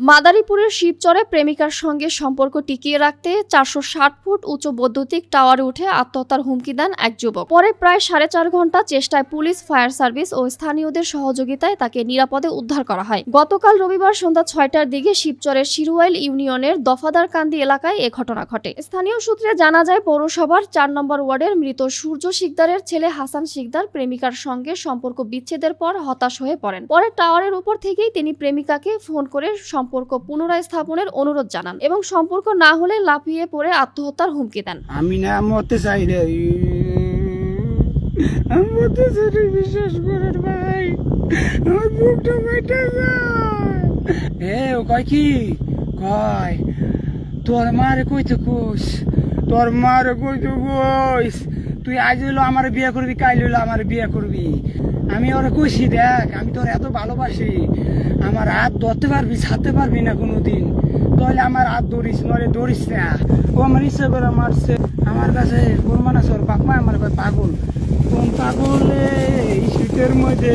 মাদারীপুরের শিবচরে প্রেমিকার সঙ্গে সম্পর্ক টিকিয়ে রাখতে 460 ফুট উঁচু বৈদ্যুতিক টাওয়ারে উঠে আত্মহত্যার হুমকি দেন এক যুবক। পরে প্রায় 4.5 ঘন্টা চেষ্টায় পুলিশ, ফায়ার সার্ভিস ও স্থানীয়দের সহযোগিতায় তাকে নিরাপদে উদ্ধার করা হয়। গতকাল রবিবার সন্ধ্যা 6টার দিকে শিবচরের শিরুয়াইল ইউনিয়নের দফাদারকান্দি এলাকায় এ ঘটনা ঘটে। স্থানীয় সূত্রে জানা যায়, পৌরসভার 4 নম্বর ওয়ার্ডের মৃত সূর্য শিকদারের ছেলে হাসান শিকদার প্রেমিকার সঙ্গে সম্পর্ক বিচ্ছেদের পর হতাশ হয়ে পড়েন। পরে টাওয়ারের উপর থেকেই তিনি প্রেমিকাকে ফোন করে সম্পর্ক পুনরায় স্থাপনের অনুরোধ জানান এবং সম্পর্ক না হলে লাফিয়ে পড়ে আত্মহত্যার হুমকি দেন। আমি না মরতে চাই রে, আমি মরতে চাই রে, বিশ্বাস করেন ভাই, আমার বুকটা মেটে যায়। ও কয় কি কয়, তোর মারে কইতে কোস, তোর মারে কইতে কোস, তুই আজ হইলো আমার বিয়ে করবি, কাল হইলো আমার বিয়ে করবি। আমি ওরা কইছি, দেখ আমি তোর এত ভালোবাসি, আমার হাত ধরতে পারবি, ছাড়তে পারবি না কোনোদিন, তাহলে আমার হাত ধরিস, নলে ধরিস না। ও আমার ইচ্ছা করে মারছে, আমার কাছে প্রমাণ আছে, ওর বাপ মা আমার পাগল। কোন পাগল এই শীতের মধ্যে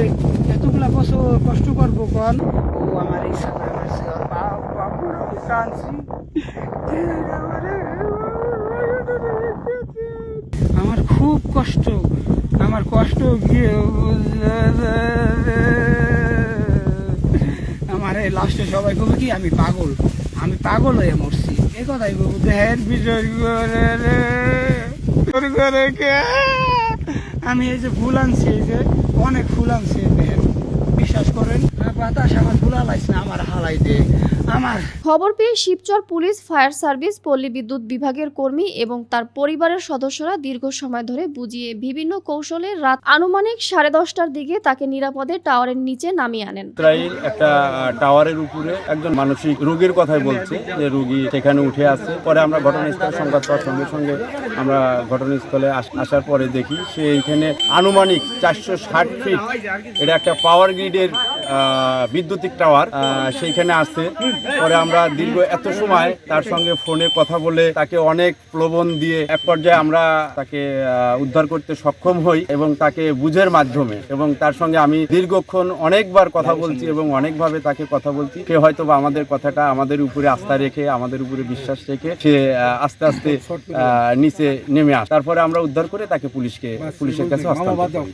এতগুলা বছর কষ্ট করবো কন? ও আমার ইচ্ছা করে মারছে, ওর বাপ বাপুর আমি কাঁদছি। আমার খুব কষ্ট, আমার কষ্ট গিয়ে আমার লাস্টে সবাই কবে কি আমি পাগল হয়ে মরছি, এ কথাই বলবো। দেহের বিষয় আমি এই যে ফুল আনছি, এই যে অনেক ফুল আনছি, দেহের বিশ্বাস করেন বাতাস আমার ফুল হালাইছে না, আমার হালাই দে আমার। খবর পেয়ে শিবচর পুলিশ, ফায়ার সার্ভিস, পল্লী বিদ্যুৎ বিভাগের কর্মী এবং তার পরিবারের সদস্যরা দীর্ঘ সময় ধরে বুঝিয়ে বিভিন্ন কৌশলে রাত আনুমানিক 10:30টার দিকে তাকে নিরাপদে টাওয়ারের নিচে নামিয়ে আনেন। ইসরায়েল একটা টাওয়ারের উপরে একজন মানসিক রোগীর কথাই বলছে, যে রোগী সেখানে উঠে আছে। পরে আমরা ঘটনাস্থলে সংবাদ পাওয়ার সঙ্গে সঙ্গে আমরা ঘটনাস্থলে আসার পরে দেখি সে এইখানে আনুমানিক 460 ফিট, এটা একটা পাওয়ার গ্রিডের বিদ্যুতিক টাওয়ার, সেইখানে আসছে। পরে আমরা দীর্ঘ এত সময় তার সঙ্গে ফোনে কথা বলে তাকে অনেক প্রলোভন দিয়ে এক পর্যায়ে আমরা তাকে উদ্ধার করতে সক্ষম হই এবং তাকে বুঝের মাধ্যমে, এবং তার সঙ্গে আমি দীর্ঘক্ষণ অনেকবার কথা বলছি এবং অনেকভাবে তাকে কথা বলছি। সে হয়তো বা আমাদের কথাটা আমাদের উপরে আস্থা রেখে, আমাদের উপরে বিশ্বাস রেখে সে আস্তে আস্তে নিচে নেমে আসে। তারপরে আমরা উদ্ধার করে তাকে পুলিশের কাছে হস্তান্তর করি।